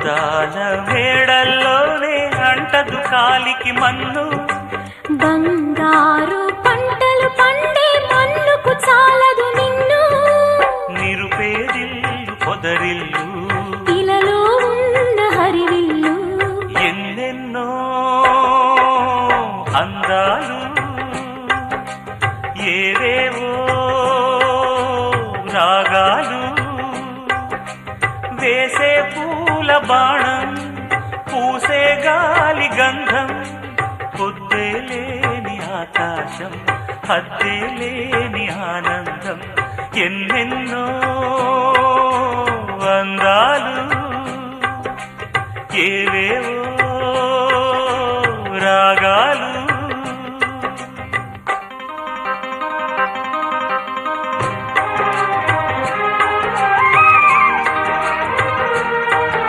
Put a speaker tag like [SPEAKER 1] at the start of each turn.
[SPEAKER 1] అందాల మేడల్లోనే అంటదు కాలికి మన్ను,
[SPEAKER 2] బంగారు పంటలు పండే మన్నుకు చాలదు నిన్ను.
[SPEAKER 1] నిరుపేదిల్లు పొదరిల్లు
[SPEAKER 2] ఇలలో ఉన్న హరివిల్లు,
[SPEAKER 1] ఎన్నెన్నో అందాలు ఏవేవో రాగాలు, వేసే పూల బాణం పూసే గాలి గంధం, పొద్దే లేని ఆకాశం హద్దే లేని ఆనందం, ఎన్నెన్నో అందాలు ఏవేవో